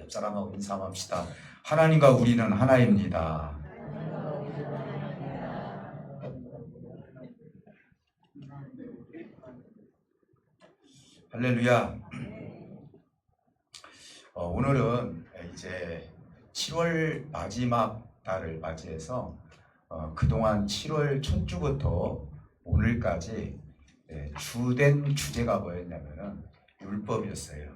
옆 사람하고 인사 한번 합시다. 하나님과 우리는 하나입니다. 할렐루야. 오늘은 이제 7월 마지막 달을 맞이해서 그동안 7월 첫 주부터 오늘까지 주된 주제가 뭐였냐면은 율법이었어요.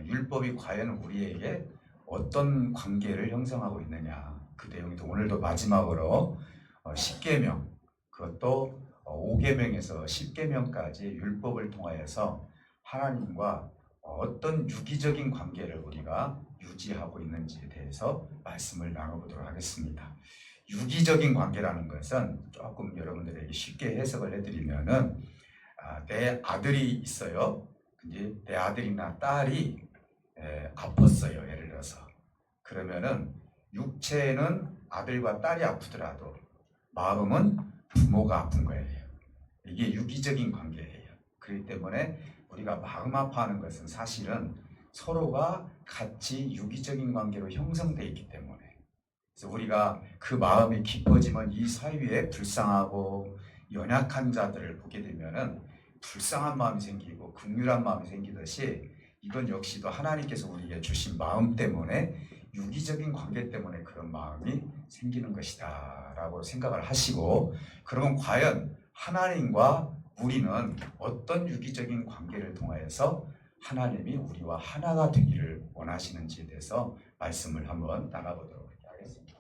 율법이 과연 우리에게 어떤 관계를 형성하고 있느냐, 그 내용도 오늘도 마지막으로 10계명, 그것도 5계명에서 10계명까지 율법을 통하여서 하나님과 어떤 유기적인 관계를 우리가 유지하고 있는지에 대해서 말씀을 나눠보도록 하겠습니다. 유기적인 관계라는 것은 조금 여러분들에게 쉽게 해석을 해드리면은 내 아들이 있어요. 근데 내 아들이나 딸이 아팠어요. 예를 들어서 그러면은 육체는 아들과 딸이 아프더라도 마음은 부모가 아픈 거예요. 이게 유기적인 관계예요. 그렇기 때문에 우리가 마음 아파하는 것은 사실은 서로가 같이 유기적인 관계로 형성되어 있기 때문에, 그래서 우리가 그 마음이 깊어지면 이 사이에 불쌍하고 연약한 자들을 보게 되면은 불쌍한 마음이 생기고 긍휼한 마음이 생기듯이 이건 역시도 하나님께서 우리에게 주신 마음 때문에, 유기적인 관계 때문에 그런 마음이 생기는 것이다 라고 생각을 하시고, 그러면 과연 하나님과 우리는 어떤 유기적인 관계를 통하여서 하나님이 우리와 하나가 되기를 원하시는지에 대해서 말씀을 한번 나눠보도록 하겠습니다.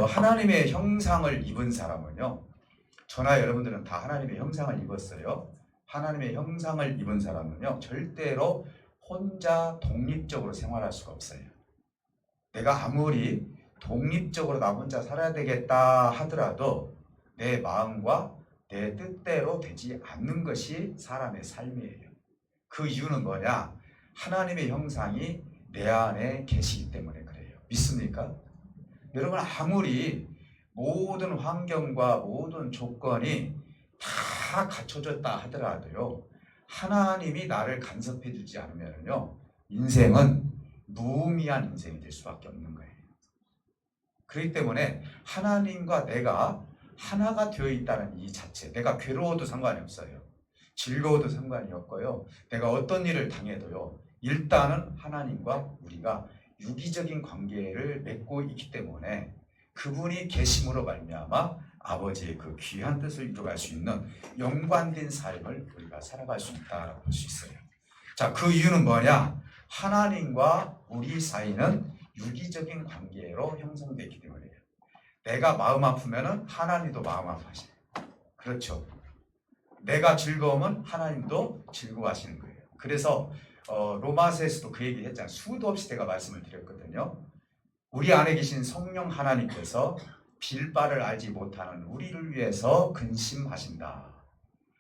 하나님의 형상을 입은 사람은요, 저나 여러분들은 다 하나님의 형상을 입었어요. 하나님의 형상을 입은 사람은요, 절대로 혼자 독립적으로 생활할 수가 없어요. 내가 아무리 독립적으로 나 혼자 살아야 되겠다 하더라도 내 마음과 내 뜻대로 되지 않는 것이 사람의 삶이에요. 그 이유는 뭐냐? 하나님의 형상이 내 안에 계시기 때문에 그래요. 믿습니까? 여러분, 아무리 모든 환경과 모든 조건이 다 갖춰졌다 하더라도요, 하나님이 나를 간섭해 주지 않으면요, 인생은 무의미한 인생이 될 수밖에 없는 거예요. 그렇기 때문에 하나님과 내가 하나가 되어 있다는 이 자체, 내가 괴로워도 상관이 없어요. 즐거워도 상관이 없고요. 내가 어떤 일을 당해도요, 일단은 하나님과 우리가 유기적인 관계를 맺고 있기 때문에 그분이 계심으로 말미암아 아버지의 그 귀한 뜻을 이루어갈 수 있는 연관된 삶을 우리가 살아갈 수 있다고 볼 수 있어요. 자, 그 이유는 뭐냐? 하나님과 우리 사이는 유기적인 관계로 형성되기 때문이에요. 내가 마음 아프면은 하나님도 마음 아파하셔요. 그렇죠? 내가 즐거우면 하나님도 즐거워하시는 거예요. 그래서 로마서에서도 그 얘기 했잖아요. 수도 없이 제가 말씀을 드렸거든요. 우리 안에 계신 성령 하나님께서 빌 바를 알지 못하는 우리를 위해서 근심하신다.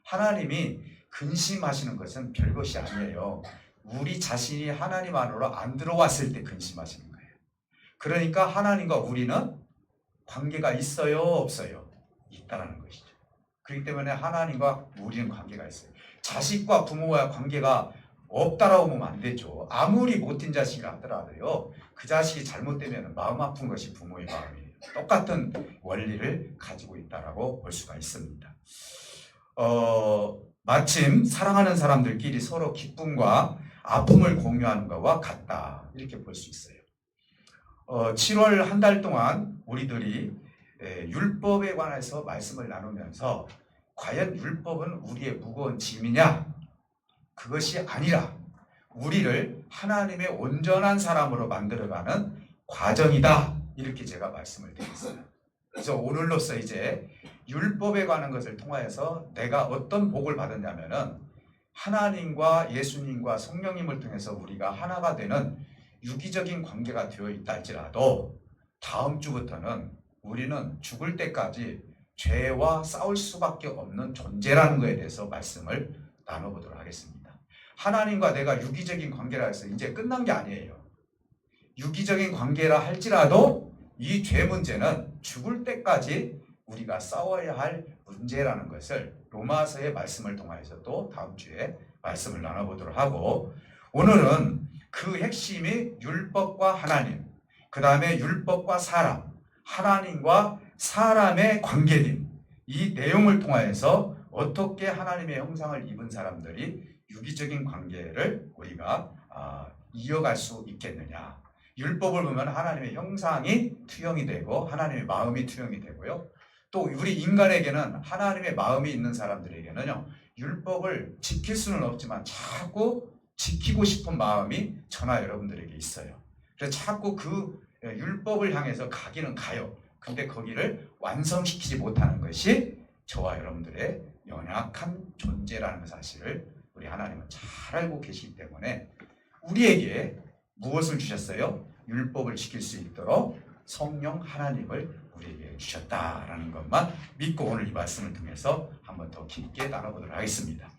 하나님이 근심하시는 것은 별것이 아니에요. 우리 자신이 하나님 안으로 안 들어왔을 때 근심하시는 거예요. 그러니까 하나님과 우리는 관계가 있어요, 없어요? 있다는 것이죠. 그렇기 때문에 하나님과 우리는 관계가 있어요. 자식과 부모와 관계가 없다라고 보면 안 되죠. 아무리 못된 자식이라 하더라도요, 그 자식이 잘못되면 마음 아픈 것이 부모의 마음이에요. 똑같은 원리를 가지고 있다라고 볼 수가 있습니다. 마침 사랑하는 사람들끼리 서로 기쁨과 아픔을 공유하는 것과 같다, 이렇게 볼 수 있어요. 7월 한 달 동안 우리들이 율법에 관해서 말씀을 나누면서 과연 율법은 우리의 무거운 짐이냐? 그것이 아니라 우리를 하나님의 온전한 사람으로 만들어가는 과정이다, 이렇게 제가 말씀을 드렸어요. 그래서 오늘로써 이제 율법에 관한 것을 통하여서 내가 어떤 복을 받았냐면은 하나님과 예수님과 성령님을 통해서 우리가 하나가 되는 유기적인 관계가 되어 있다 할지라도 다음 주부터는 우리는 죽을 때까지 죄와 싸울 수밖에 없는 존재라는 것에 대해서 말씀을 나눠보도록 하겠습니다. 하나님과 내가 유기적인 관계라 해서 이제 끝난 게 아니에요. 유기적인 관계라 할지라도 이 죄 문제는 죽을 때까지 우리가 싸워야 할 문제라는 것을 로마서의 말씀을 통해서 또 다음 주에 말씀을 나눠보도록 하고, 오늘은 그 핵심이 율법과 하나님, 그 다음에 율법과 사람, 하나님과 사람의 관계인 이 내용을 통하여서 어떻게 하나님의 형상을 입은 사람들이 유기적인 관계를 우리가 이어갈 수 있겠느냐. 율법을 보면 하나님의 형상이 투영이 되고 하나님의 마음이 투영이 되고요. 또 우리 인간에게는 하나님의 마음이 있는 사람들에게는요, 율법을 지킬 수는 없지만 자꾸 지키고 싶은 마음이 저나 여러분들에게 있어요. 그래서 자꾸 그 율법을 향해서 가기는 가요. 근데 거기를 완성시키지 못하는 것이 저와 여러분들의 연약한 존재라는 사실을 우리 하나님은 잘 알고 계시기 때문에 우리에게 무엇을 주셨어요? 율법을 지킬 수 있도록 성령 하나님을 우리에게 주셨다라는 것만 믿고 오늘 이 말씀을 통해서 한번 더 깊게 나눠보도록 하겠습니다.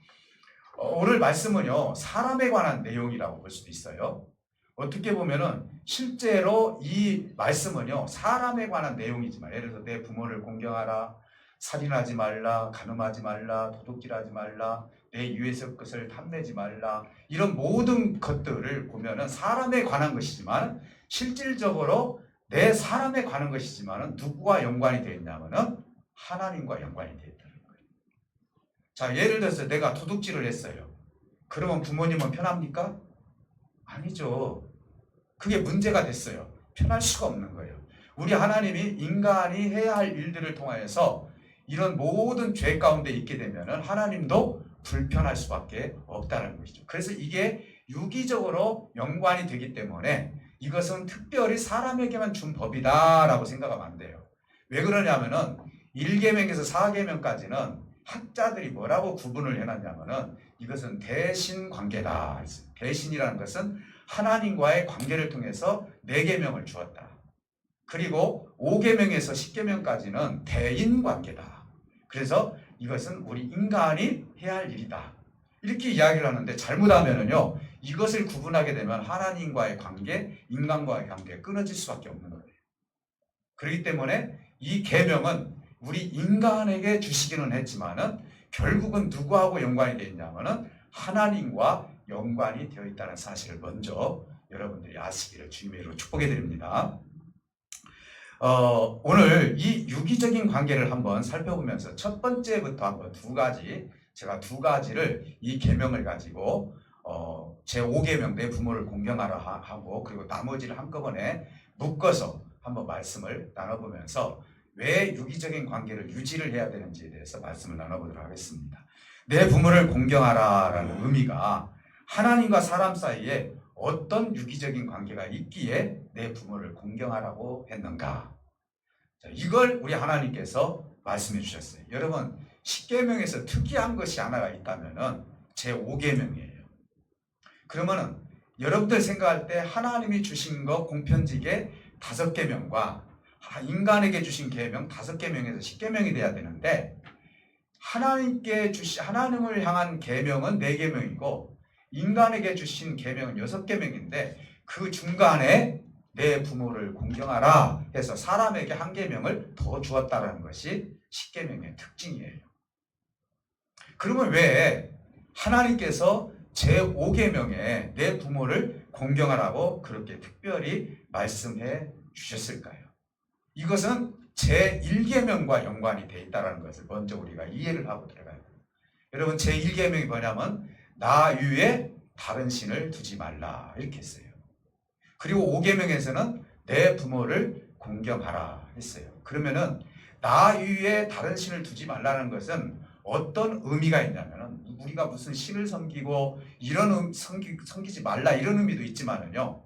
오늘 말씀은요, 사람에 관한 내용이라고 볼 수도 있어요. 어떻게 보면은 실제로 이 말씀은요, 사람에 관한 내용이지만, 예를 들어서 내 부모를 공경하라, 살인하지 말라, 간음하지 말라, 도둑질하지 말라, 내 유해의 것을 탐내지 말라, 이런 모든 것들을 보면은 사람에 관한 것이지만 실질적으로 내 사람에 관한 것이지만은 누구와 연관이 되어 있냐면은 하나님과 연관이 되어 있다는 거예요. 자, 예를 들어서 내가 도둑질을 했어요. 그러면 부모님은 편합니까? 아니죠. 그게 문제가 됐어요. 편할 수가 없는 거예요. 우리 하나님이 인간이 해야 할 일들을 통하여서 이런 모든 죄 가운데 있게 되면은 하나님도 불편할 수밖에 없다는 것이죠. 그래서 이게 유기적으로 연관이 되기 때문에 이것은 특별히 사람에게만 준 법이다라고 생각하면 안 돼요. 왜 그러냐면은 1계명에서 4계명까지는 학자들이 뭐라고 구분을 해놨냐면은 이것은 대신 관계다. 대신이라는 것은 하나님과의 관계를 통해서 4계명을 주었다. 그리고 5계명에서 10계명까지는 대인 관계다. 그래서 이것은 우리 인간이 해야 할 일이다. 이렇게 이야기를 하는데 잘못하면은요, 이것을 구분하게 되면 하나님과의 관계, 인간과의 관계가 끊어질 수밖에 없는 거예요. 그렇기 때문에 이 계명은 우리 인간에게 주시기는 했지만은 결국은 누구하고 연관이 되어 있냐면은 하나님과 연관이 되어 있다는 사실을 먼저 여러분들이 아시기를 주님으로 축복해 드립니다. 오늘 이 유기적인 관계를 한번 살펴보면서 첫 번째부터 한번 제가 두 가지를 이 계명을 가지고 제 5계명 내 부모를 공경하라 하고 그리고 나머지를 한꺼번에 묶어서 한번 말씀을 나눠보면서 왜 유기적인 관계를 유지를 해야 되는지에 대해서 말씀을 나눠보도록 하겠습니다. 내 부모를 공경하라라는 의미가 하나님과 사람 사이에 어떤 유기적인 관계가 있기에 내 부모를 공경하라고 했는가? 자, 이걸 우리 하나님께서 말씀해 주셨어요. 여러분, 10계명에서 특이한 것이 하나가 있다면은 제 5계명이에요. 그러면은 여러분들 생각할 때 하나님이 주신 거 공편지게 5계명과 인간에게 주신 계명 5계명에서 10계명이 돼야 되는데 하나님을 향한 계명은 4계명이고 인간에게 주신 계명은 6계명인데 그 중간에 내 부모를 공경하라 해서 사람에게 한 계명을 더 주었다는 것이 10계명의 특징이에요. 그러면 왜 하나님께서 제5계명에 내 부모를 공경하라고 그렇게 특별히 말씀해 주셨을까요? 이것은 제1계명과 연관이 되어 있다는 것을 먼저 우리가 이해를 하고 들어가야 돼요. 여러분, 제1계명이 뭐냐면 나 위에 다른 신을 두지 말라 이렇게 했어요. 그리고 5계명에서는 내 부모를 공경하라 했어요. 그러면은 나 위에 다른 신을 두지 말라는 것은 어떤 의미가 있냐면은 우리가 무슨 신을 섬기고 이런 섬기지 말라 이런 의미도 있지만은요,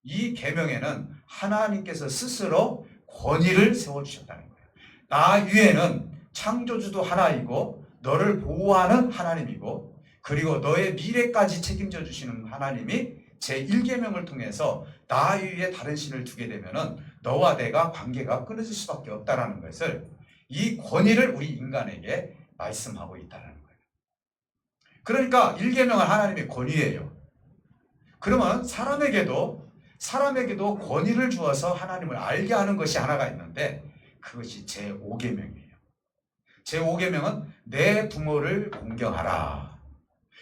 이 계명에는 하나님께서 스스로 권위를 세워주셨다는 거예요. 나 위에는 창조주도 하나이고 너를 보호하는 하나님이고 그리고 너의 미래까지 책임져 주시는 하나님이 제1계명을 통해서 나 위에 다른 신을 두게 되면은 너와 내가 관계가 끊어질 수밖에 없다는 것을 이 권위를 우리 인간에게 말씀하고 있다는 거예요. 그러니까 1계명은 하나님의 권위예요. 그러면 사람에게도 권위를 주어서 하나님을 알게 하는 것이 하나가 있는데 그것이 제5계명이에요. 제5계명은 내 부모를 공경하라.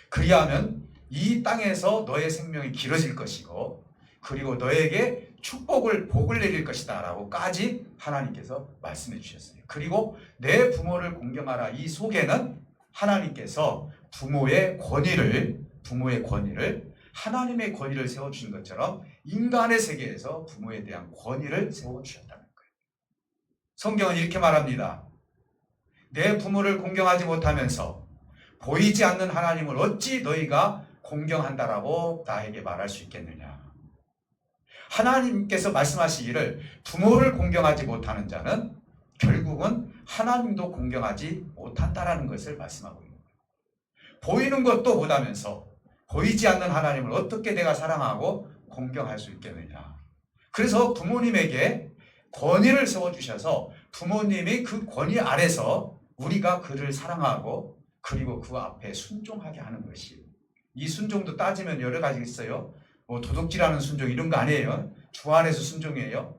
그리하면 이 땅에서 너의 생명이 길어질 것이고 그리고 너에게 복을 내릴 것이다 라고까지 하나님께서 말씀해 주셨어요. 그리고 내 부모를 공경하라 이 속에는 하나님께서 부모의 권위를 하나님의 권위를 세워주신 것처럼 인간의 세계에서 부모에 대한 권위를 세워주셨다는 거예요. 성경은 이렇게 말합니다. 내 부모를 공경하지 못하면서 보이지 않는 하나님을 어찌 너희가 공경한다라고 나에게 말할 수 있겠느냐. 하나님께서 말씀하시기를 부모를 공경하지 못하는 자는 결국은 하나님도 공경하지 못한다라는 것을 말씀하고 있는 거예요. 보이는 것도 못하면서 보이지 않는 하나님을 어떻게 내가 사랑하고 공경할 수 있겠느냐. 그래서 부모님에게 권위를 세워주셔서 부모님이 그 권위 아래서 우리가 그를 사랑하고 그리고 그 앞에 순종하게 하는 것이, 이 순종도 따지면 여러 가지 있어요. 뭐 도둑질하는 순종 이런 거 아니에요. 주 안에서 순종이에요.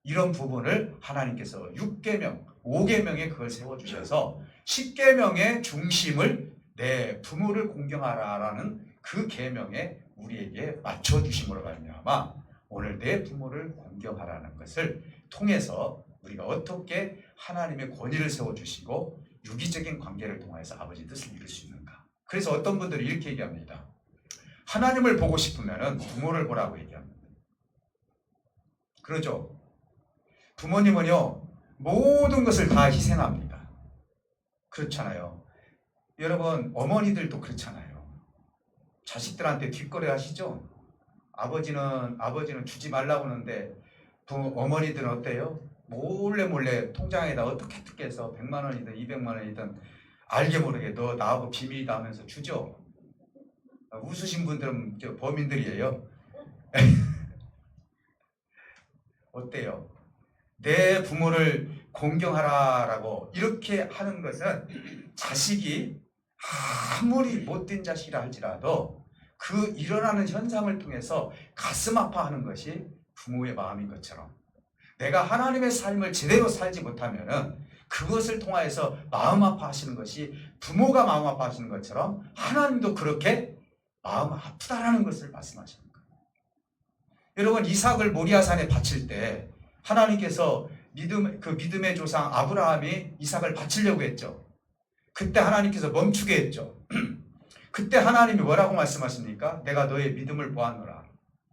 이런 부분을 하나님께서 6계명, 5계명에 그걸 세워주셔서 10계명의 중심을 내 부모를 공경하라라는 그 계명에 우리에게 맞춰주심으로 말미암아 오늘 내 부모를 공경하라는 것을 통해서 우리가 어떻게 하나님의 권위를 세워주시고 유기적인 관계를 통해서 아버지 뜻을 이룰 수 있는가. 그래서 어떤 분들이 이렇게 얘기합니다. 하나님을 보고 싶으면 부모를 보라고 얘기합니다. 그렇죠? 부모님은요 모든 것을 다 희생합니다. 그렇잖아요. 여러분 어머니들도 그렇잖아요. 자식들한테 뒷거래 하시죠? 아버지는 주지 말라고 하는데 어머니들은 어때요? 몰래 통장에다 어떻게 해서 100만 원이든 200만 원이든 알게 모르게 너 나하고 비밀이다 하면서 주죠? 웃으신 분들은 범인들이에요. 어때요? 내 부모를 공경하라라고 이렇게 하는 것은 자식이 아무리 못된 자식이라 할지라도 그 일어나는 현상을 통해서 가슴 아파하는 것이 부모의 마음인 것처럼 내가 하나님의 삶을 제대로 살지 못하면은 그것을 통하여서 마음 아파하시는 것이 부모가 마음 아파하시는 것처럼 하나님도 그렇게 마음 아프다라는 것을 말씀하시는 거예요. 여러분 이삭을 모리아산에 바칠 때 하나님께서 믿음의 조상 아브라함이 이삭을 바치려고 했죠. 그때 하나님께서 멈추게 했죠. 그때 하나님이 뭐라고 말씀하십니까? 내가 너의 믿음을 보았노라.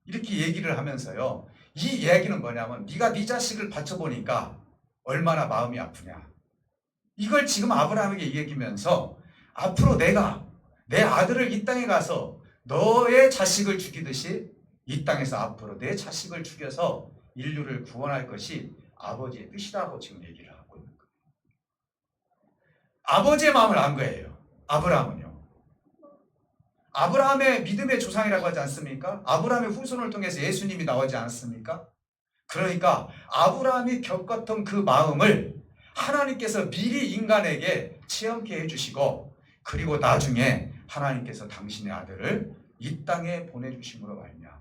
이렇게 얘기를 하면서요. 이 이야기는 뭐냐면 네가 네 자식을 바쳐보니까 얼마나 마음이 아프냐. 이걸 지금 아브라함에게 얘기하면서 앞으로 내가 내 아들을 이 땅에 가서 너의 자식을 죽이듯이 이 땅에서 앞으로 내 자식을 죽여서 인류를 구원할 것이 아버지의 뜻이라고 지금 얘기를 하고 있는 거예요. 아버지의 마음을 안 거예요. 아브라함은요. 아브라함의 믿음의 조상이라고 하지 않습니까? 아브라함의 후손을 통해서 예수님이 나오지 않았습니까? 그러니까 아브라함이 겪었던 그 마음을 하나님께서 미리 인간에게 체험케 해주시고 그리고 나중에 하나님께서 당신의 아들을 이 땅에 보내주심으로 말미암아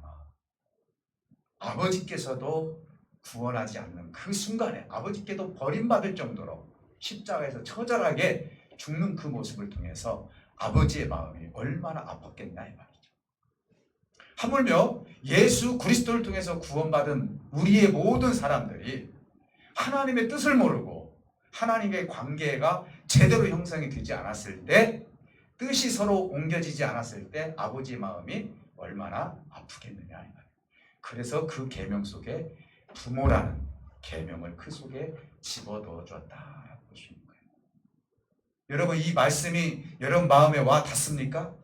아버지께서도 구원하지 않는 그 순간에 아버지께도 버림받을 정도로 십자가에서 처절하게 죽는 그 모습을 통해서 아버지의 마음이 얼마나 아팠겠냐 이 말이죠. 하물며 예수 그리스도를 통해서 구원받은 우리의 모든 사람들이 하나님의 뜻을 모르고 하나님의 관계가 제대로 형성이 되지 않았을 때 뜻이 서로 옮겨지지 않았을 때 아버지의 마음이 얼마나 아프겠느냐 이 말이에요. 그래서 그 계명 속에 부모라는 계명을 그 속에 집어넣어 줬다라고 보시는 거예요. 여러분 이 말씀이 여러분 마음에 와 닿습니까?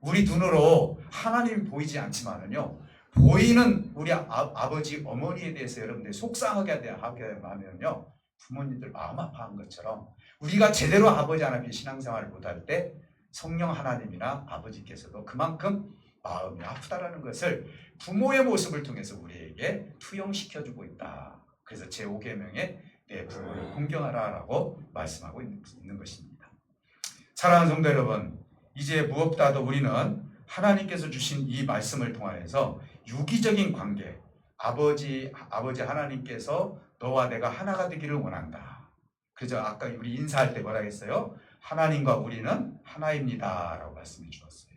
우리 눈으로 하나님이 보이지 않지만은요 보이는 우리 아버지 어머니에 대해서 여러분들이 속상하게 하면요 부모님들 마음 아파한 것처럼 우리가 제대로 아버지 하나님의 신앙생활을 못할 때 성령 하나님이나 아버지께서도 그만큼 마음이 아프다라는 것을 부모의 모습을 통해서 우리에게 투영시켜주고 있다. 그래서 제5계명에 내 부모를 공경하라라고 말씀하고 있는 것입니다. 사랑하는 성도 여러분, 이제 무엇보다도 우리는 하나님께서 주신 이 말씀을 통하여서 유기적인 관계, 아버지 하나님께서 너와 내가 하나가 되기를 원한다. 그래서 아까 우리 인사할 때 뭐라 했어요? 하나님과 우리는 하나입니다 라고 말씀해 주었어요.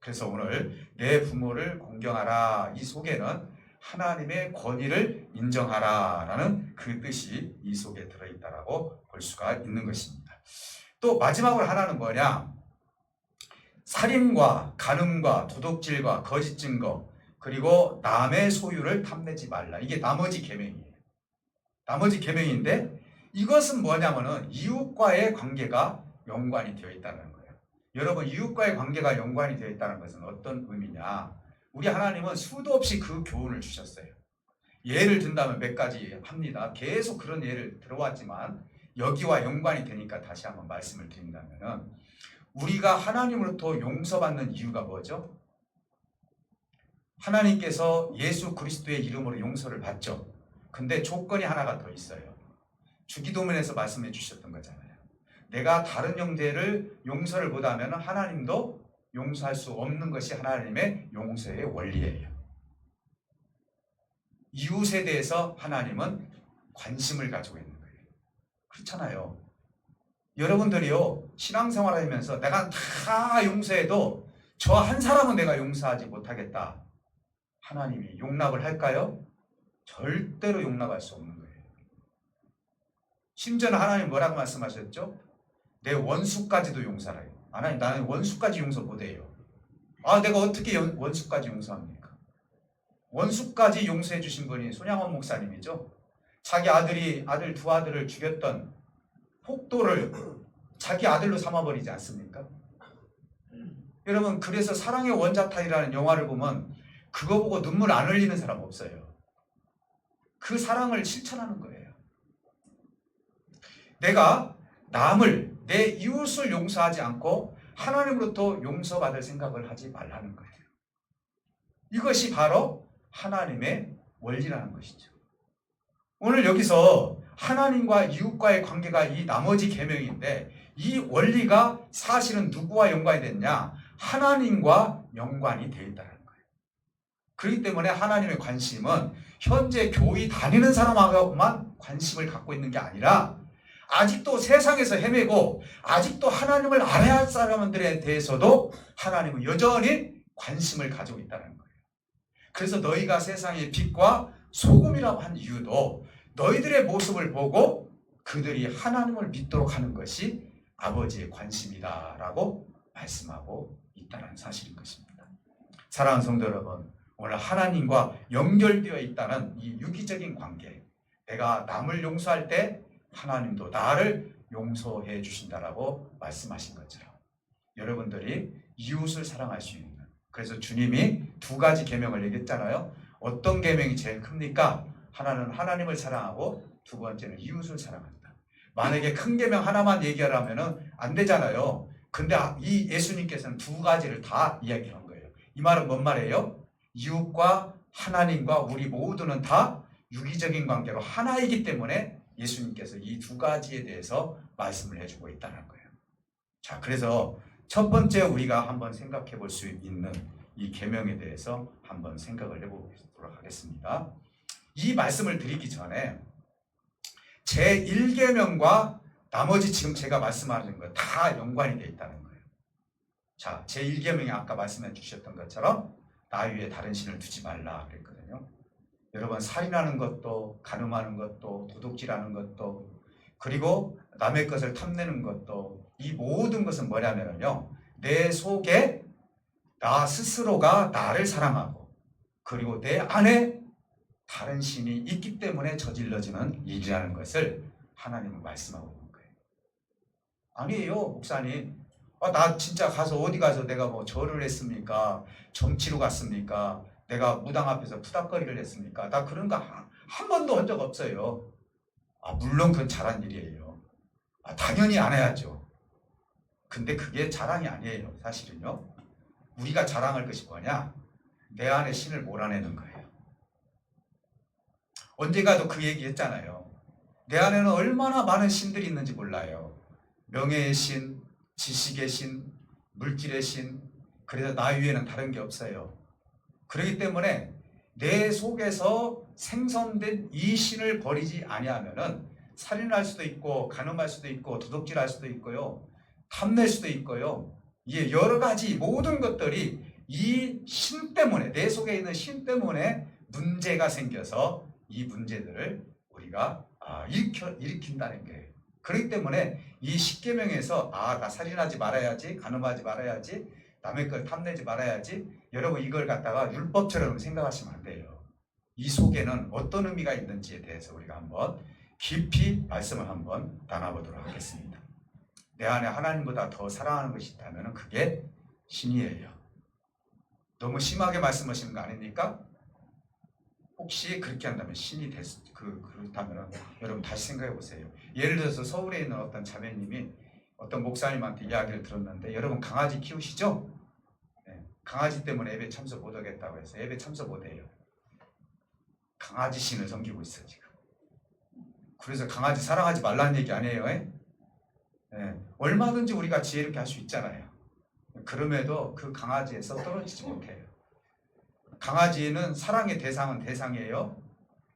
그래서 오늘 내 부모를 공경하라 이 속에는 하나님의 권위를 인정하라 라는 그 뜻이 이 속에 들어있다라고 볼 수가 있는 것입니다. 또 마지막으로 하나는 뭐냐? 살인과 간음과 도둑질과 거짓 증거 그리고 남의 소유를 탐내지 말라. 이게 나머지 계명이에요. 나머지 계명인데 이것은 뭐냐면은 이웃과의 관계가 연관이 되어 있다는 거예요. 여러분, 이웃과의 관계가 연관이 되어 있다는 것은 어떤 의미냐? 우리 하나님은 수도 없이 그 교훈을 주셨어요. 예를 든다면 몇 가지 합니다. 계속 그런 예를 들어왔지만 여기와 연관이 되니까 다시 한번 말씀을 드린다면은 우리가 하나님으로부터 용서받는 이유가 뭐죠? 하나님께서 예수 그리스도의 이름으로 용서를 받죠. 근데 조건이 하나가 더 있어요. 주기도문에서 말씀해 주셨던 거잖아요. 내가 다른 형제를 용서를 못하면 하나님도 용서할 수 없는 것이 하나님의 용서의 원리예요. 이웃에 대해서 하나님은 관심을 가지고 있는 거예요. 그렇잖아요. 여러분들이요, 신앙생활 하면서 내가 다 용서해도 저 한 사람은 내가 용서하지 못하겠다. 하나님이 용납을 할까요? 절대로 용납할 수 없는 거예요. 심지어는 하나님 뭐라고 말씀하셨죠? 내 원수까지도 용서하라요. 하나님, 나는 원수까지 용서 못해요. 아, 내가 어떻게 원수까지 용서합니까? 원수까지 용서해 주신 분이 손양원 목사님이죠. 자기 아들 두 아들을 죽였던 폭도를 자기 아들로 삼아버리지 않습니까? 여러분, 그래서 사랑의 원자탄이라는 영화를 보면 그거 보고 눈물 안 흘리는 사람 없어요. 그 사랑을 실천하는 거예요. 내가 남을, 내 이웃을 용서하지 않고 하나님으로부터 용서받을 생각을 하지 말라는 거예요. 이것이 바로 하나님의 원리라는 것이죠. 오늘 여기서 하나님과 이웃과의 관계가 이 나머지 계명인데 이 원리가 사실은 누구와 연관이 됐냐? 하나님과 연관이 되어 있다는 거예요. 그렇기 때문에 하나님의 관심은 현재 교회 다니는 사람하고만 관심을 갖고 있는 게 아니라 아직도 세상에서 헤매고 아직도 하나님을 알아야 할 사람들에 대해서도 하나님은 여전히 관심을 가지고 있다는 거예요. 그래서 너희가 세상의 빛과 소금이라고 한 이유도 너희들의 모습을 보고 그들이 하나님을 믿도록 하는 것이 아버지의 관심이다라고 말씀하고 있다는 사실인 것입니다. 사랑하는 성도 여러분, 오늘 하나님과 연결되어 있다는 이 유기적인 관계, 내가 남을 용서할 때 하나님도 나를 용서해 주신다라고 말씀하신 것처럼 여러분들이 이웃을 사랑할 수 있는, 그래서 주님이 두 가지 계명을 얘기했잖아요. 어떤 계명이 제일 큽니까? 하나는 하나님을 사랑하고 두 번째는 이웃을 사랑한다. 만약에 큰 계명 하나만 얘기하라면 안 되잖아요. 근데 이 예수님께서는 두 가지를 다 이야기한 거예요. 이 말은 뭔 말이에요? 이웃과 하나님과 우리 모두는 다 유기적인 관계로 하나이기 때문에 예수님께서 이 두 가지에 대해서 말씀을 해주고 있다는 거예요. 자, 그래서 첫 번째 우리가 한번 생각해 볼 수 있는 이 계명에 대해서 한번 생각을 해보도록 하겠습니다. 이 말씀을 드리기 전에 제1계명과 나머지 지금 제가 말씀하는 것 다 연관이 되어 있다는 거예요. 자, 제1계명이 아까 말씀해 주셨던 것처럼 나 위에 다른 신을 두지 말라 그랬거든요. 여러분, 살인하는 것도, 간음하는 것도, 도둑질하는 것도, 그리고 남의 것을 탐내는 것도, 이 모든 것은 뭐냐면요, 내 속에 나 스스로가 나를 사랑하고 그리고 내 안에 다른 신이 있기 때문에 저질러지는 일이라는 것을 하나님은 말씀하고 있는 거예요. 아니에요, 목사님. 나 진짜 가서 어디 가서 내가 뭐 절을 했습니까? 정치로 갔습니까? 내가 무당 앞에서 푸닥거리를 했습니까? 나 그런 거 한 번도 한 적 없어요. 물론 그건 잘한 일이에요. 당연히 안 해야죠. 근데 그게 자랑이 아니에요. 사실은요. 우리가 자랑할 것이 뭐냐? 내 안에 신을 몰아내는 거예요. 언제가도 그 얘기 했잖아요. 내 안에는 얼마나 많은 신들이 있는지 몰라요. 명예의 신, 지식의 신, 물질의 신, 그래서 나 위에는 다른 게 없어요. 그렇기 때문에 내 속에서 생성된 이 신을 버리지 아니하면은 살인할 수도 있고 간음할 수도 있고 도둑질할 수도 있고요. 탐낼 수도 있고요. 이게 여러 가지 모든 것들이 이 신 때문에, 내 속에 있는 신 때문에 문제가 생겨서 이 문제들을 우리가 일으킨다는 거예요. 그렇기 때문에 이 십계명에서 나 살인하지 말아야지, 간음하지 말아야지, 남의 걸 탐내지 말아야지, 여러분 이걸 갖다가 율법처럼 생각하시면 안 돼요. 이 속에는 어떤 의미가 있는지에 대해서 우리가 한번 깊이 말씀을 한번 나눠보도록 하겠습니다. 내 안에 하나님보다 더 사랑하는 것이 있다면 그게 신이에요. 너무 심하게 말씀하시는 거 아닙니까? 혹시 그렇게 한다면 신이 그렇다면 여러분 다시 생각해 보세요. 예를 들어서 서울에 있는 어떤 자매님이 어떤 목사님한테 이야기를 들었는데, 여러분 강아지 키우시죠? 네, 강아지 때문에 예배 참석 못 하겠다고 해서 예배 참석 못 해요. 강아지 신을 섬기고 있어요 지금. 그래서 강아지 사랑하지 말라는 얘기 아니에요. 네, 얼마든지 우리가 지혜롭게 할 수 있잖아요. 그럼에도 그 강아지에서 떨어지지 못해요. 강아지는 사랑의 대상은 대상이에요.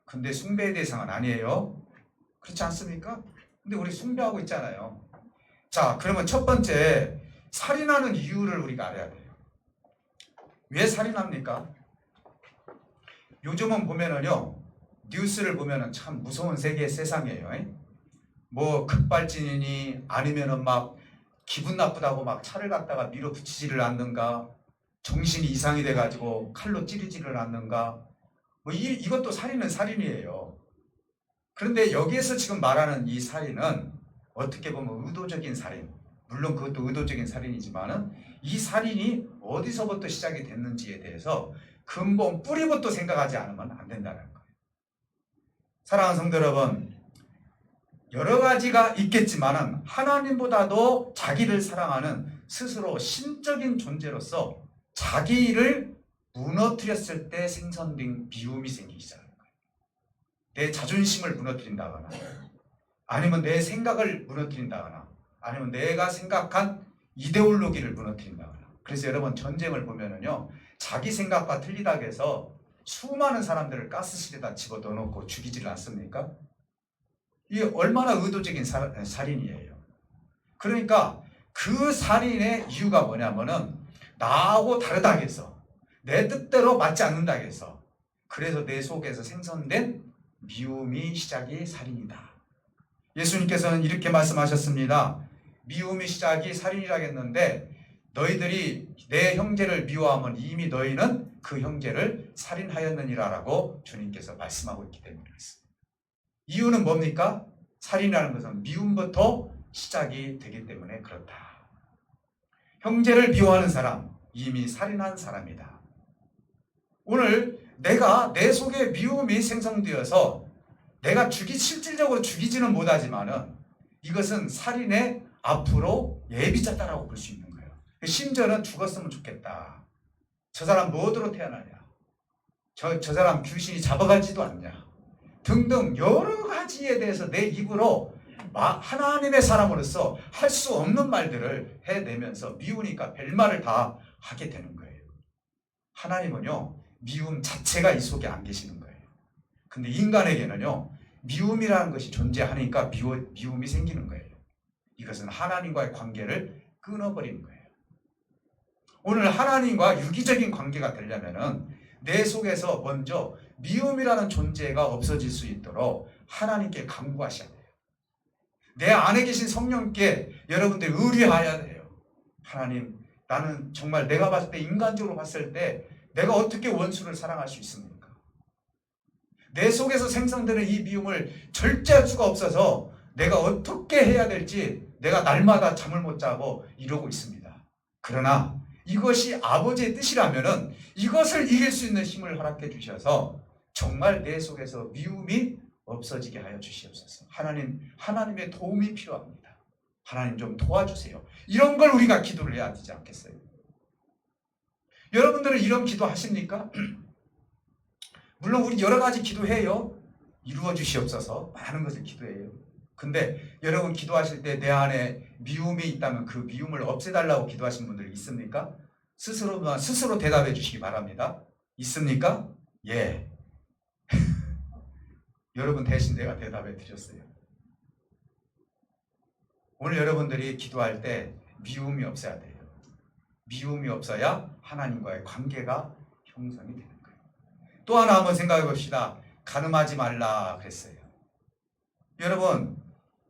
근데 숭배의 대상은 아니에요. 그렇지 않습니까? 근데 우리 숭배하고 있잖아요. 자, 그러면 첫 번째, 살인하는 이유를 우리가 알아야 돼요. 왜 살인합니까? 요즘은 보면은요, 뉴스를 보면은 참 무서운 세상이에요. 뭐 급발진이니 아니면은 막 기분 나쁘다고 막 차를 갖다가 밀어붙이지를 않는가, 정신이 이상이 돼가지고 칼로 찌르지를 않는가, 뭐 이것도 살인은 살인이에요. 그런데 여기에서 지금 말하는 이 살인은 어떻게 보면 의도적인 살인, 물론 그것도 의도적인 살인이지만은 이 살인이 어디서부터 시작이 됐는지에 대해서 근본 뿌리부터 생각하지 않으면 안 된다는 거예요. 사랑하는 성도 여러분, 여러 가지가 있겠지만은 하나님보다도 자기를 사랑하는 스스로 신적인 존재로서 자기를 무너뜨렸을 때 생성된 미움이 생기기 시작합니다. 내 자존심을 무너뜨린다거나, 아니면 내 생각을 무너뜨린다거나, 아니면 내가 생각한 이데올로기를 무너뜨린다거나. 그래서 여러분 전쟁을 보면은요, 자기 생각과 틀리다고 해서 수많은 사람들을 가스실에다 집어넣어 놓고 죽이지를 않습니까? 이게 얼마나 의도적인 살인이에요. 그러니까 그 살인의 이유가 뭐냐면은 나하고 다르다고 해서, 내 뜻대로 맞지 않는다고 해서, 그래서 내 속에서 생성된 미움이 시작이 살인이다. 예수님께서는 이렇게 말씀하셨습니다. 미움이 시작이 살인이라고 했는데, 너희들이 내 형제를 미워하면 이미 너희는 그 형제를 살인하였느니라 라고 주님께서 말씀하고 있기 때문에 그렇습니다. 이유는 뭡니까? 살인이라는 것은 미움부터 시작이 되기 때문에 그렇다. 형제를 미워하는 사람, 이미 살인한 사람이다. 오늘 내가 내 속에 미움이 생성되어서 내가 실질적으로 죽이지는 못하지만은 이것은 살인의 앞으로 예비자다라고 볼 수 있는 거예요. 심지어는 죽었으면 좋겠다. 저 사람 무엇으로 태어나냐? 저 사람 귀신이 잡아가지도 않냐? 등등 여러 가지에 대해서 내 입으로 하나님의 사람으로서 할 수 없는 말들을 해내면서 미우니까 별말을 다 하게 되는 거예요. 하나님은요, 미움 자체가 이 속에 안 계시는 거예요. 근데 인간에게는요, 미움이라는 것이 존재하니까 미움이 생기는 거예요. 이것은 하나님과의 관계를 끊어버리는 거예요. 오늘 하나님과 유기적인 관계가 되려면은 내 속에서 먼저 미움이라는 존재가 없어질 수 있도록 하나님께 간구하셔야 돼요. 내 안에 계신 성령께 여러분들 의뢰해야 돼요. 하나님, 나는 정말 내가 봤을 때, 인간적으로 봤을 때 내가 어떻게 원수를 사랑할 수 있습니까? 내 속에서 생성되는 이 미움을 절제할 수가 없어서 내가 어떻게 해야 될지 내가 날마다 잠을 못 자고 이러고 있습니다. 그러나 이것이 아버지의 뜻이라면은 이것을 이길 수 있는 힘을 허락해 주셔서 정말 내 속에서 미움이 없어지게 하여 주시옵소서. 하나님의 도움이 필요합니다. 하나님 좀 도와주세요. 이런 걸 우리가 기도를 해야 되지 않겠어요? 여러분들은 이런 기도 하십니까? 물론 우리 여러 가지 기도해요. 이루어 주시옵소서. 많은 것을 기도해요. 근데 여러분 기도하실 때 내 안에 미움이 있다면 그 미움을 없애달라고 기도하신 분들이 있습니까? 스스로 대답해 주시기 바랍니다. 있습니까? 예. 여러분 대신 내가 대답해 드렸어요. 오늘 여러분들이 기도할 때 미움이 없어야 돼요. 미움이 없어야 하나님과의 관계가 형성이 되는 거예요. 또 하나 한번 생각해 봅시다. 간음하지 말라 그랬어요. 여러분,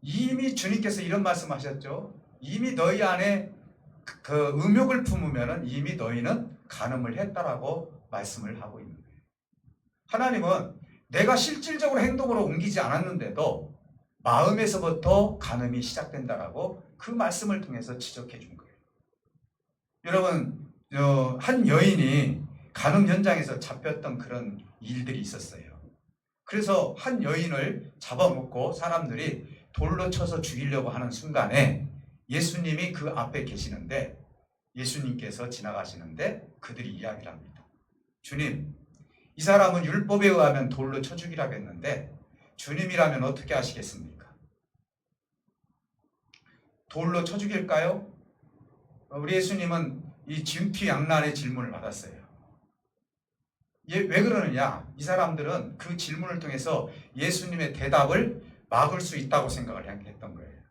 이미 주님께서 이런 말씀하셨죠. 이미 너희 안에 그 음욕을 품으면 이미 너희는 간음을 했다라고 말씀을 하고 있는 거예요. 하나님은 내가 실질적으로 행동으로 옮기지 않았는데도 마음에서부터 간음이 시작된다라고 그 말씀을 통해서 지적해 준 거예요. 여러분, 한 여인이 간음 현장에서 잡혔던 그런 일들이 있었어요. 그래서 한 여인을 잡아먹고 사람들이 돌로 쳐서 죽이려고 하는 순간에 예수님이 그 앞에 계시는데 예수님께서 지나가시는데 그들이 이야기를 합니다. 주님, 이 사람은 율법에 의하면 돌로 쳐 죽이라고 했는데 주님이라면 어떻게 하시겠습니까? 돌로 쳐 죽일까요? 우리 예수님은 이 진퇴양난의 질문을 받았어요. 왜 그러느냐? 이 사람들은 그 질문을 통해서 예수님의 대답을 막을 수 있다고 생각을 했던 거예요.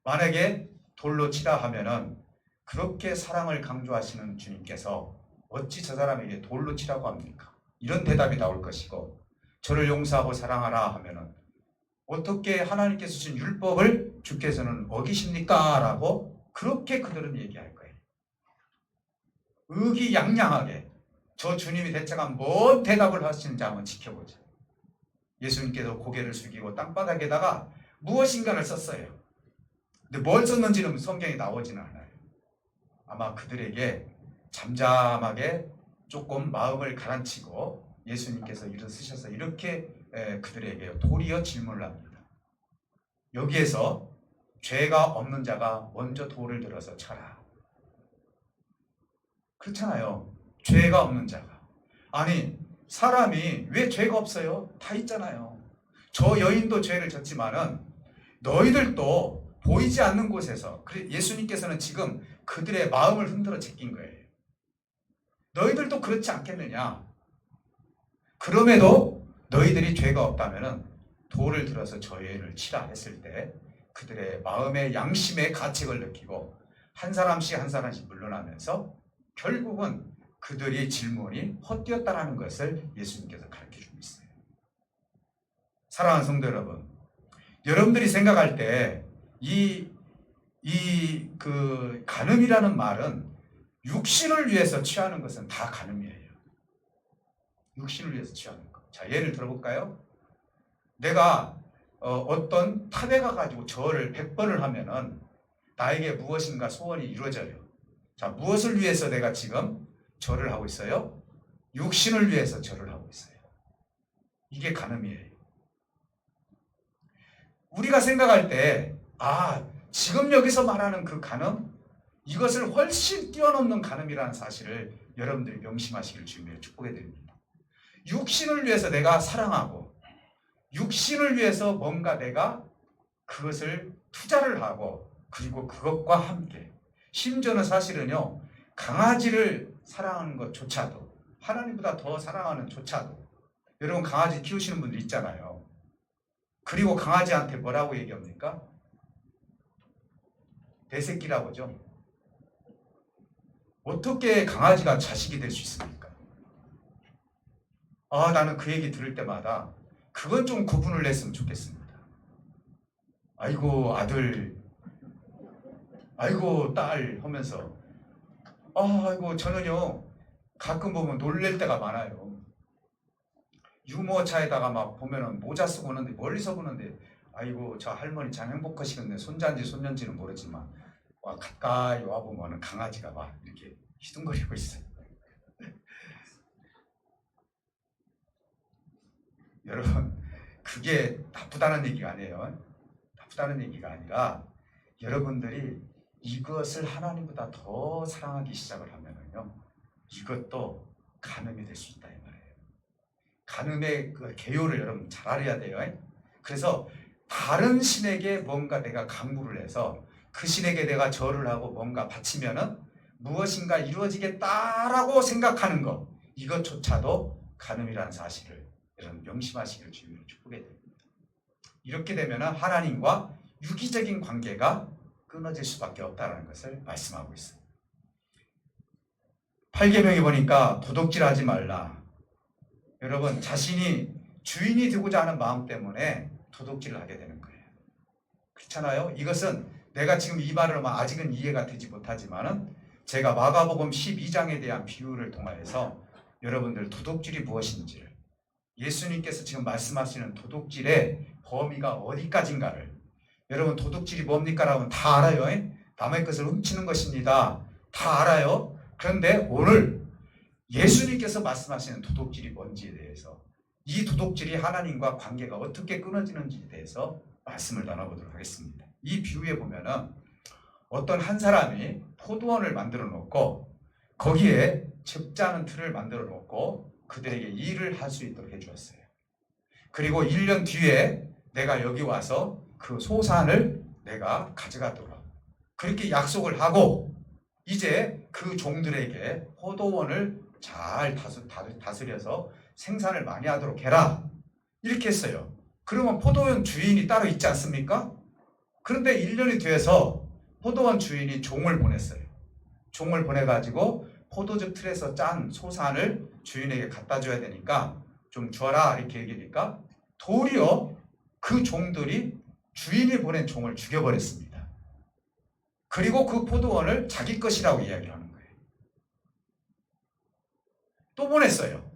만약에 돌로 치라 하면은 그렇게 사랑을 강조하시는 주님께서 어찌 저 사람에게 돌로 치라고 합니까? 이런 대답이 나올 것이고, 저를 용서하고 사랑하라 하면은 어떻게 하나님께서 주신 율법을 주께서는 어기십니까? 라고 그렇게 그들은 얘기할 거예요. 의기양양하게 저 주님이 대체가 뭔 대답을 하시는지 한번 지켜보자. 예수님께서 고개를 숙이고 땅바닥에다가 무엇인가를 썼어요. 근데 뭘 썼는지는 성경에 나오지는 않아요. 아마 그들에게 잠잠하게 조금 마음을 가라앉히고 예수님께서 일어서셔서 이렇게 그들에게 도리어 질문을 합니다. 여기에서 죄가 없는 자가 먼저 돌을 들어서 쳐라. 그렇잖아요. 죄가 없는 자가. 아니, 사람이 왜 죄가 없어요? 다 있잖아요. 저 여인도 죄를 졌지만은 너희들도 보이지 않는 곳에서, 예수님께서는 지금 그들의 마음을 흔들어 제낀 거예요. 너희들도 그렇지 않겠느냐? 그럼에도 너희들이 죄가 없다면은 돌을 들어서 저 여인을 치라 했을 때 그들의 마음의 양심의 가책을 느끼고 한 사람씩 한 사람씩 물러나면서 결국은 그들의 질문이 헛되었다는 것을 예수님께서 가르쳐주고 있어요. 사랑하는 성도 여러분, 여러분들이 생각할 때 그 간음이라는 말은 육신을 위해서 취하는 것은 다 간음이에요. 육신을 위해서 취하는 것. 자, 예를 들어볼까요? 내가 어떤 탑에 가가지고 절을 100번을 하면은 나에게 무엇인가 소원이 이루어져요. 자, 무엇을 위해서 내가 지금 절을 하고 있어요? 육신을 위해서 절을 하고 있어요. 이게 간음이에요. 우리가 생각할 때, 지금 여기서 말하는 그 간음, 이것을 훨씬 뛰어넘는 간음이라는 사실을 여러분들이 명심하시길 주님의 축복해 드립니다. 육신을 위해서 내가 사랑하고, 육신을 위해서 뭔가 내가 그것을 투자를 하고, 그리고 그것과 함께, 심지어는 사실은요, 강아지를 사랑하는 것조차도, 하나님보다 더 사랑하는 조차도, 여러분 강아지 키우시는 분들 있잖아요. 그리고 강아지한테 뭐라고 얘기합니까? 대새끼라고 하죠. 어떻게 강아지가 자식이 될 수 있습니까? 나는 그 얘기 들을 때마다 그건 좀 구분을 냈으면 좋겠습니다. 아이고 아들, 아이고 딸 하면서 아이고 저는요 가끔 보면 놀랄 때가 많아요. 유모차에다가 막 보면은 모자 쓰고 오는데 멀리서 보는데 아이고 저 할머니 참 행복하시겠네. 손자인지 손녀인지는 모르지만 가까이 와보면 강아지가 막 이렇게 휘둥거리고 있어요. 여러분 그게 나쁘다는 얘기가 아니에요. 나쁘다는 얘기가 아니라 여러분들이 이것을 하나님보다 더 사랑하기 시작을 하면은요 이것도 간음이 될 수 있다 이 말이에요. 간음의 그 개요를 여러분 잘 알아야 돼요. 그래서 다른 신에게 뭔가 내가 강구를 해서 그 신에게 내가 절을 하고 뭔가 바치면은 무엇인가 이루어지겠다라고 생각하는 것, 이것조차도 간음이라는 사실을 여러분 명심하시기를 주님으로 축복해 드립니다. 이렇게 되면 하나님과 유기적인 관계가 끊어질 수밖에 없다는 것을 말씀하고 있습니다. 8계명에 보니까 도둑질하지 말라. 여러분, 자신이 주인이 되고자 하는 마음 때문에 도둑질을 하게 되는 거예요. 그렇잖아요? 이것은 내가 지금 이 말을 아직은 이해가 되지 못하지만은 제가 마가복음 12장에 대한 비유를 통하여서 여러분들 도둑질이 무엇인지를, 예수님께서 지금 말씀하시는 도둑질의 범위가 어디까지인가를, 여러분 도둑질이 뭡니까? 라면 다 알아요. 남의 것을 훔치는 것입니다. 다 알아요. 그런데 오늘 예수님께서 말씀하시는 도둑질이 뭔지에 대해서, 이 도둑질이 하나님과 관계가 어떻게 끊어지는지에 대해서 말씀을 나눠보도록 하겠습니다. 이 비유에 보면은 어떤 한 사람이 포도원을 만들어 놓고 거기에 적자는 틀을 만들어 놓고 그들에게 일을 할 수 있도록 해주었어요. 그리고 1년 뒤에 내가 여기 와서 그 소산을 내가 가져가도록 그렇게 약속을 하고, 이제 그 종들에게 포도원을 잘 다스려서 생산을 많이 하도록 해라, 이렇게 했어요. 그러면 포도원 주인이 따로 있지 않습니까? 그런데 1년이 돼서 포도원 주인이 종을 보냈어요. 종을 보내가지고 포도즙 틀에서 짠 소산을 주인에게 갖다 줘야 되니까 좀 줘라, 이렇게 얘기하니까 도리어 그 종들이 주인이 보낸 종을 죽여버렸습니다. 그리고 그 포도원을 자기 것이라고 이야기를 하는 거예요. 또 보냈어요.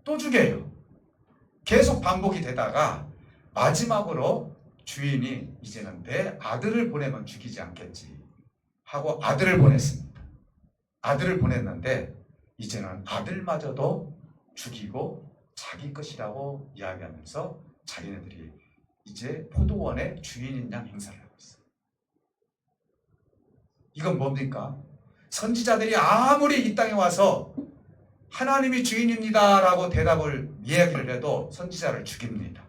또 죽여요. 계속 반복이 되다가 마지막으로 주인이 이제는 내 아들을 보내면 죽이지 않겠지 하고 아들을 보냈습니다. 아들을 보냈는데 이제는 아들마저도 죽이고 자기 것이라고 이야기하면서 자기네들이 이제 포도원의 주인인 양 행사를 하고 있어요. 이건 뭡니까? 선지자들이 아무리 이 땅에 와서 하나님이 주인입니다 라고 대답을 이야기를 해도 선지자를 죽입니다.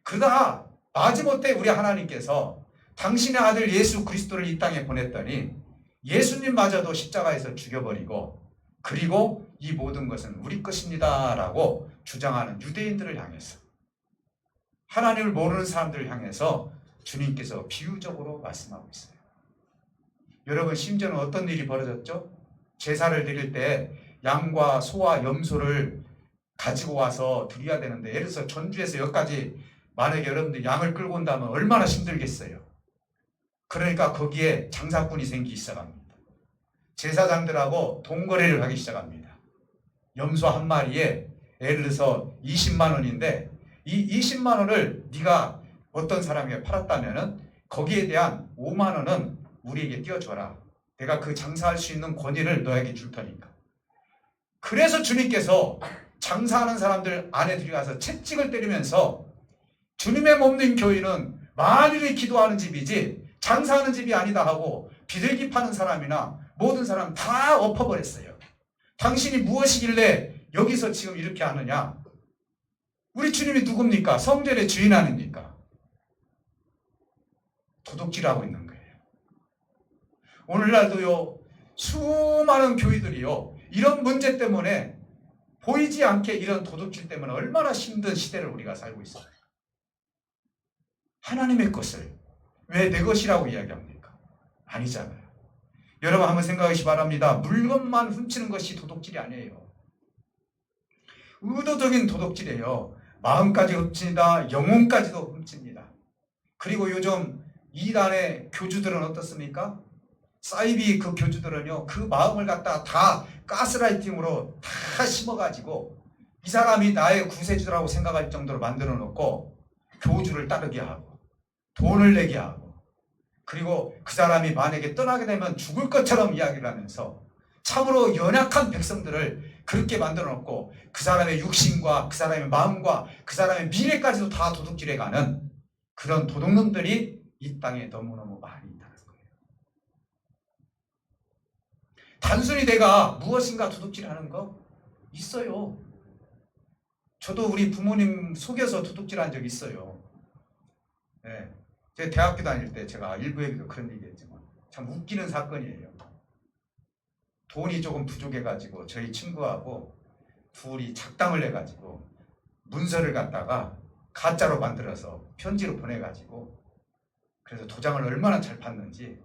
그러다 마지못해 우리 하나님께서 당신의 아들 예수 그리스도를 이 땅에 보냈더니 예수님마저도 십자가에서 죽여버리고, 그리고 이 모든 것은 우리 것입니다 라고 주장하는 유대인들을 향해서, 하나님을 모르는 사람들을 향해서 주님께서 비유적으로 말씀하고 있어요. 여러분, 심지어는 어떤 일이 벌어졌죠? 제사를 드릴 때 양과 소와 염소를 가지고 와서 드려야 되는데, 예를 들어서 전주에서 여기까지 만약에 여러분들 양을 끌고 온다면 얼마나 힘들겠어요. 그러니까 거기에 장사꾼이 생기기 시작합니다. 제사장들하고 돈거래를 하기 시작합니다. 염소 한 마리에 예를 들어서 20만 원인데 이 20만 원을 네가 어떤 사람에게 팔았다면은 거기에 대한 5만 원은 우리에게 띄워줘라. 내가 그 장사할 수 있는 권위를 너에게 줄 테니까. 그래서 주님께서 장사하는 사람들 안에 들어가서 채찍을 때리면서 주님의 몸된 교회는 만일이 기도하는 집이지 장사하는 집이 아니다 하고 비둘기 파는 사람이나 모든 사람 다 엎어버렸어요. 당신이 무엇이길래 여기서 지금 이렇게 하느냐? 우리 주님이 누굽니까? 성전의 주인 아닙니까? 도둑질하고 있는 거예요. 오늘날도요, 수많은 교회들이요, 이런 문제 때문에 보이지 않게 이런 도둑질 때문에 얼마나 힘든 시대를 우리가 살고 있어요. 하나님의 것을 왜 내 것이라고 이야기합니까? 아니잖아요. 여러분 한번 생각하시기 바랍니다. 물건만 훔치는 것이 도둑질이 아니에요. 의도적인 도둑질이에요. 마음까지 훔칩니다. 영혼까지도 훔칩니다. 그리고 요즘 이단의 교주들은 어떻습니까? 사이비 그 교주들은요, 그 마음을 갖다 다 가스라이팅으로 다 심어가지고 이 사람이 나의 구세주라고 생각할 정도로 만들어 놓고 교주를 따르게 하고 돈을 내게 하고, 그리고 그 사람이 만약에 떠나게 되면 죽을 것처럼 이야기를 하면서 참으로 연약한 백성들을 그렇게 만들어 놓고 그 사람의 육신과 그 사람의 마음과 그 사람의 미래까지도 다 도둑질해 가는 그런 도둑놈들이 이 땅에 너무너무 많이 있다는 거예요. 단순히 내가 무엇인가 도둑질하는 거 있어요. 저도 우리 부모님 속여서 도둑질한 적 있어요. 네. 제가 대학교 다닐 때 제가 일부에도 그런 얘기했지만 참 웃기는 사건이에요. 돈이 조금 부족해가지고 저희 친구하고 둘이 작당을 해가지고 문서를 갖다가 가짜로 만들어서 편지로 보내가지고, 그래서 도장을 얼마나 잘 팠는지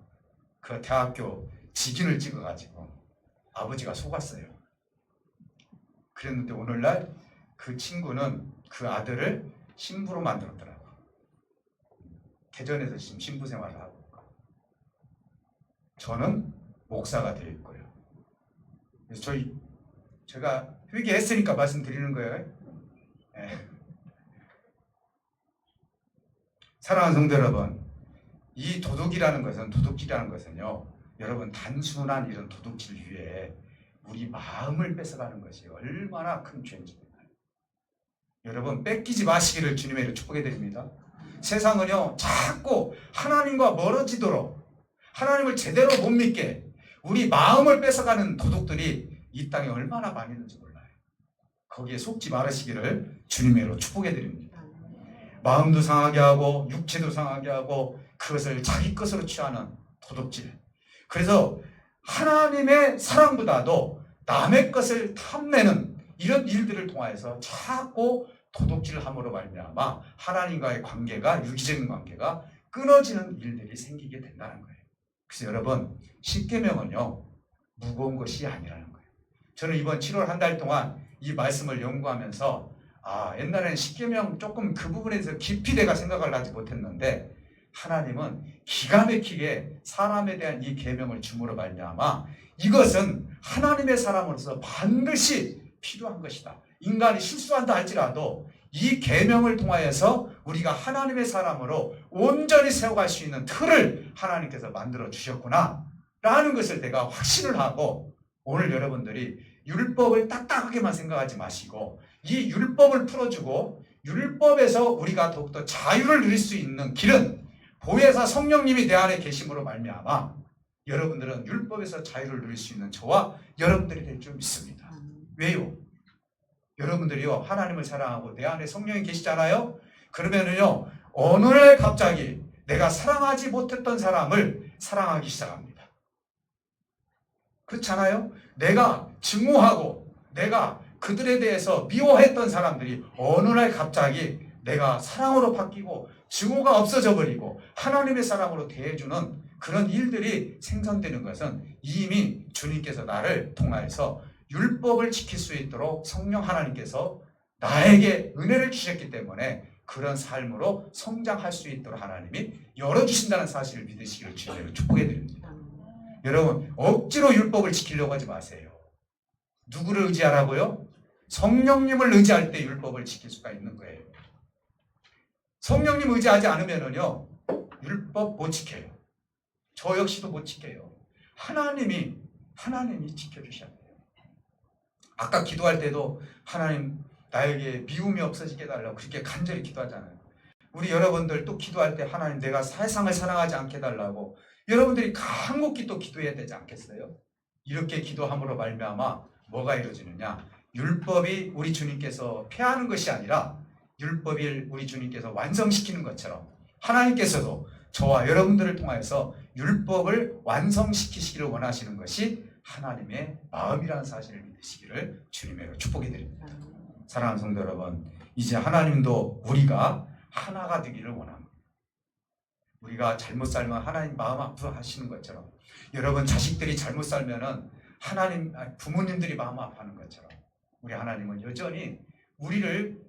그 대학교 직인을 찍어가지고 아버지가 속았어요. 그랬는데 오늘날 그 친구는 그 아들을 신부로 만들었더라고. 개전에서 지금 신부 생활을 하고 있고, 저는 목사가 되어 있고요. 그래서 제가 회개했으니까 말씀드리는 거예요. 네. 사랑하는 성도 여러분, 이 도둑질이라는 것은요, 여러분 단순한 이런 도둑질 위에 우리 마음을 뺏어가는 것이 얼마나 큰 죄인지 여러분 뺏기지 마시기를 주님의 이름으로 축복해 드립니다. 세상은요 자꾸 하나님과 멀어지도록 하나님을 제대로 못 믿게 우리 마음을 뺏어가는 도둑들이 이 땅에 얼마나 많이 있는지 몰라요. 거기에 속지 말으시기를 주님의 이름으로 축복해 드립니다. 마음도 상하게 하고 육체도 상하게 하고 그것을 자기 것으로 취하는 도둑질. 그래서 하나님의 사랑보다도 남의 것을 탐내는 이런 일들을 통하여서 자꾸 도둑질을 함으로 말미암아 하나님과의 관계가, 유기적인 관계가 끊어지는 일들이 생기게 된다는 거예요. 그래서 여러분, 십계명은요 무거운 것이 아니라는 거예요. 저는 이번 7월 한 달 동안 이 말씀을 연구하면서 옛날에는 십계명 조금 그 부분에 대해서 깊이 내가 생각을 하지 못했는데 하나님은 기가 막히게 사람에 대한 이 계명을 줌으로 말미암아 이것은 하나님의 사람으로서 반드시 필요한 것이다. 인간이 실수한다 할지라도 이 계명을 통하여서 우리가 하나님의 사람으로 온전히 세워갈 수 있는 틀을 하나님께서 만들어 주셨구나 라는 것을 내가 확신을 하고, 오늘 여러분들이 율법을 딱딱하게만 생각하지 마시고 이 율법을 풀어주고 율법에서 우리가 더욱더 자유를 누릴 수 있는 길은 보혜사 성령님이 내 안에 계심으로 말미암아 여러분들은 율법에서 자유를 누릴 수 있는 저와 여러분들이 될 줄 믿습니다. 왜요? 여러분들이요 하나님을 사랑하고 내 안에 성령이 계시잖아요. 그러면은요 어느 날 갑자기 내가 사랑하지 못했던 사람을 사랑하기 시작합니다. 그렇잖아요. 내가 증오하고 내가 그들에 대해서 미워했던 사람들이 어느 날 갑자기 내가 사랑으로 바뀌고 증오가 없어져 버리고 하나님의 사랑으로 대해주는 그런 일들이 생성되는 것은 이미 주님께서 나를 통하여서 율법을 지킬 수 있도록 성령 하나님께서 나에게 은혜를 주셨기 때문에 그런 삶으로 성장할 수 있도록 하나님이 열어주신다는 사실을 믿으시기를 주님으로 축복해 드립니다. 여러분 억지로 율법을 지키려고 하지 마세요. 누구를 의지하라고요? 성령님을 의지할 때 율법을 지킬 수가 있는 거예요. 성령님 의지하지 않으면요 율법 못 지켜요. 저 역시도 못 지켜요. 하나님이 지켜주셔야 돼요. 아까 기도할 때도 하나님 나에게 미움이 없어지게 해달라고 그렇게 간절히 기도하잖아요. 우리 여러분들 또 기도할 때 하나님 내가 세상을 사랑하지 않게 해달라고 여러분들이 간곡히 또 기도해야 되지 않겠어요? 이렇게 기도함으로 말미암아 뭐가 이루어지느냐? 율법이 우리 주님께서 폐하는 것이 아니라 율법을 우리 주님께서 완성시키는 것처럼 하나님께서도 저와 여러분들을 통해서 율법을 완성시키시기를 원하시는 것이 하나님의 마음이라는 사실을 믿으시기를 주님으로 축복해 드립니다. 사랑하는 성도 여러분, 이제 하나님도 우리가 하나가 되기를 원합니다. 우리가 잘못 살면 하나님 마음 아파하시는 것처럼 여러분 자식들이 잘못 살면은 하나님 부모님들이 마음 아파하는 것처럼 우리 하나님은 여전히 우리를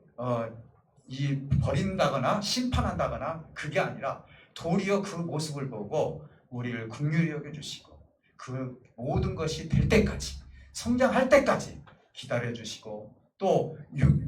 버린다거나 심판한다거나 그게 아니라 도리어 그 모습을 보고 우리를 긍휼히 여겨주시고 그 모든 것이 될 때까지 성장할 때까지 기다려주시고 또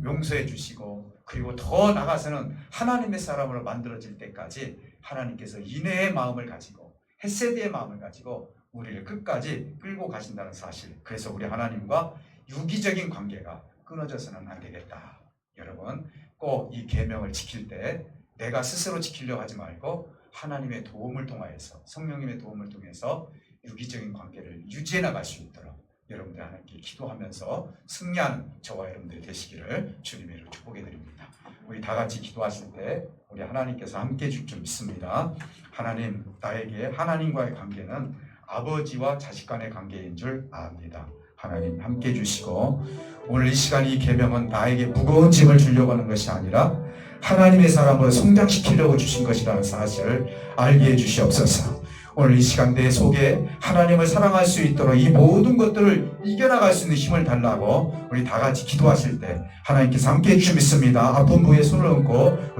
용서해 주시고 그리고 더 나아가서는 하나님의 사람으로 만들어질 때까지 하나님께서 인애의 마음을 가지고 헤세드의 마음을 가지고 우리를 끝까지 끌고 가신다는 사실. 그래서 우리 하나님과 유기적인 관계가 끊어져서는 안 되겠다. 여러분 꼭 이 계명을 지킬 때 내가 스스로 지키려고 하지 말고 하나님의 도움을 통하여서 성령님의 도움을 통해서 유기적인 관계를 유지해 나갈 수 있도록 여러분들 하나님께 기도하면서 승리하는 저와 여러분들이 되시기를 주님의 이름으로 축복해 드립니다. 우리 다 같이 기도하실 때 우리 하나님께서 함께 해줄 줄 믿습니다. 하나님, 나에게 하나님과의 관계는 아버지와 자식 간의 관계인 줄 압니다. 하나님 함께 해주시고 오늘 이 시간 이 계명은 나에게 무거운 짐을 주려고 하는 것이 아니라 하나님의 사람으로 성장시키려고 주신 것이라는 사실을 알게 해주시옵소서. 오늘 이 시간대 속에 하나님을 사랑할 수 있도록 이 모든 것들을 이겨나갈 수 있는 힘을 달라고 우리 다 같이 기도하실 때 하나님께서 함께해 주실 믿습니다. 아픈 부에 손을 얹고 우리